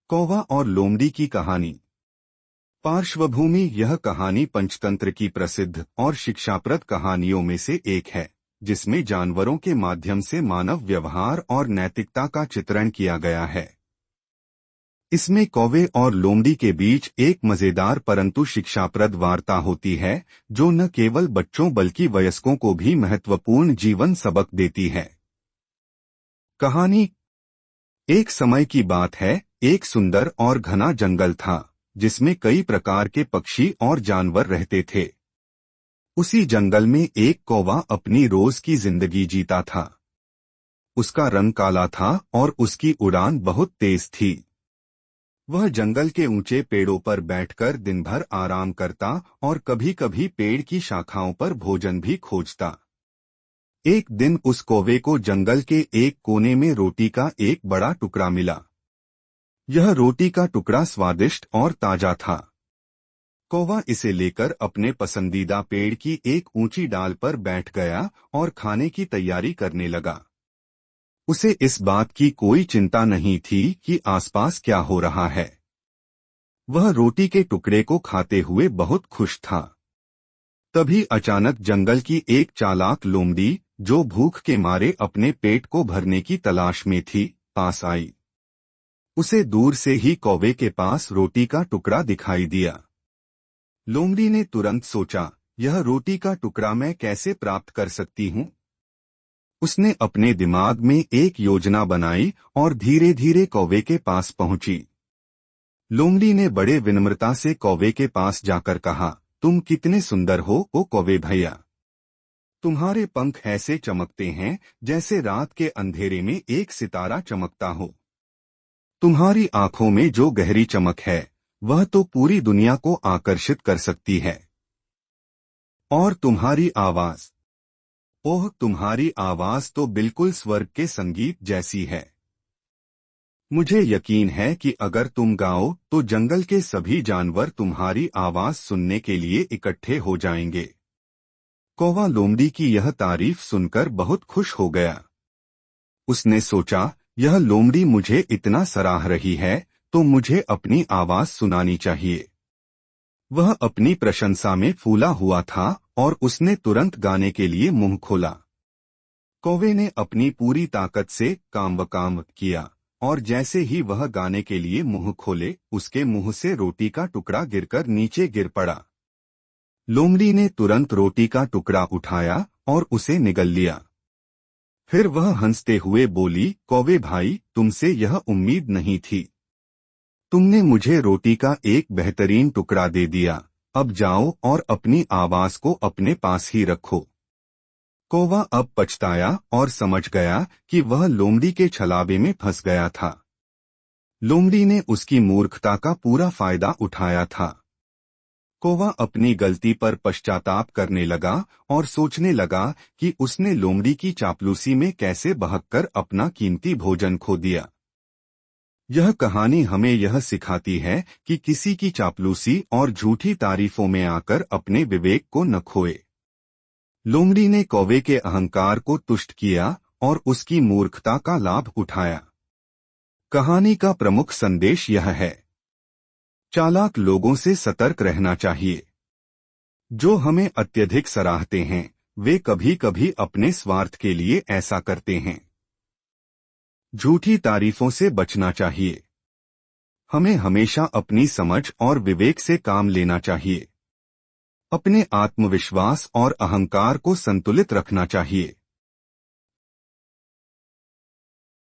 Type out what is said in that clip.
कौवा और लोमड़ी की कहानी। पार्श्वभूमि। यह कहानी पंचतंत्र की प्रसिद्ध और शिक्षाप्रद कहानियों में से एक है, जिसमें जानवरों के माध्यम से मानव व्यवहार और नैतिकता का चित्रण किया गया है। इसमें कौवे और लोमड़ी के बीच एक मजेदार परंतु शिक्षाप्रद वार्ता होती है, जो न केवल बच्चों बल्कि वयस्कों को भी महत्वपूर्ण जीवन सबक देती है। कहानी। एक समय की बात है, एक सुंदर और घना जंगल था, जिसमें कई प्रकार के पक्षी और जानवर रहते थे। उसी जंगल में एक कौवा अपनी रोज की जिंदगी जीता था। उसका रंग काला था और उसकी उड़ान बहुत तेज थी। वह जंगल के ऊंचे पेड़ों पर बैठकर दिन भर आराम करता और कभी-कभी पेड़ की शाखाओं पर भोजन भी खोजता। एक दिन उस कौवे को जंगल के एक कोने में रोटी का एक बड़ा टुकड़ा मिला। यह रोटी का टुकड़ा स्वादिष्ट और ताजा था। कौवा इसे लेकर अपने पसंदीदा पेड़ की एक ऊंची डाल पर बैठ गया और खाने की तैयारी करने लगा। उसे इस बात की कोई चिंता नहीं थी कि आसपास क्या हो रहा है। वह रोटी के टुकड़े को खाते हुए बहुत खुश था। तभी अचानक जंगल की एक चालाक लोमड़ी, जो भूख के मारे अपने पेट को भरने की तलाश में थी, पास आई। उसे दूर से ही कौवे के पास रोटी का टुकड़ा दिखाई दिया। लोमड़ी ने तुरंत सोचा, यह रोटी का टुकड़ा मैं कैसे प्राप्त कर सकती हूँ। उसने अपने दिमाग में एक योजना बनाई और धीरे धीरे कौवे के पास पहुंची। लोमड़ी ने बड़े विनम्रता से कौवे के पास जाकर कहा, तुम कितने सुंदर हो ओ कौवे भैया। तुम्हारे पंख ऐसे चमकते हैं जैसे रात के अंधेरे में एक सितारा चमकता हो। तुम्हारी आंखों में जो गहरी चमक है, वह तो पूरी दुनिया को आकर्षित कर सकती है। और तुम्हारी आवाज, ओह तुम्हारी आवाज तो बिल्कुल स्वर्ग के संगीत जैसी है। मुझे यकीन है कि अगर तुम गाओ तो जंगल के सभी जानवर तुम्हारी आवाज सुनने के लिए इकट्ठे हो जाएंगे। कौवा लोमड़ी की यह तारीफ सुनकर बहुत खुश हो गया। उसने सोचा, यह लोमड़ी मुझे इतना सराह रही है, तो मुझे अपनी आवाज सुनानी चाहिए। वह अपनी प्रशंसा में फूला हुआ था और उसने तुरंत गाने के लिए मुंह खोला। कौवे ने अपनी पूरी ताकत से काम किया, और जैसे ही वह गाने के लिए मुंह खोले, उसके मुंह से रोटी का टुकड़ा गिरकर नीचे गिर पड़ा। लोमड़ी ने तुरंत रोटी का टुकड़ा उठाया और उसे निगल लिया। फिर वह हंसते हुए बोली, कौवे भाई, तुमसे यह उम्मीद नहीं थी। तुमने मुझे रोटी का एक बेहतरीन टुकड़ा दे दिया। अब जाओ और अपनी आवाज को अपने पास ही रखो। कौवा अब पछताया और समझ गया कि वह लोमड़ी के छलावे में फंस गया था। लोमड़ी ने उसकी मूर्खता का पूरा फायदा उठाया था। कौवा अपनी गलती पर पश्चाताप करने लगा और सोचने लगा कि उसने लोमड़ी की चापलूसी में कैसे बहककर अपना कीमती भोजन खो दिया। यह कहानी हमें यह सिखाती है कि किसी की चापलूसी और झूठी तारीफों में आकर अपने विवेक को न खोए। लोमड़ी ने कौवे के अहंकार को तुष्ट किया और उसकी मूर्खता का लाभ उठाया। कहानी का प्रमुख संदेश यह है, चालाक लोगों से सतर्क रहना चाहिए। जो हमें अत्यधिक सराहते हैं, वे कभी कभी अपने स्वार्थ के लिए ऐसा करते हैं। झूठी तारीफों से बचना चाहिए। हमें हमेशा अपनी समझ और विवेक से काम लेना चाहिए। अपने आत्मविश्वास और अहंकार को संतुलित रखना चाहिए।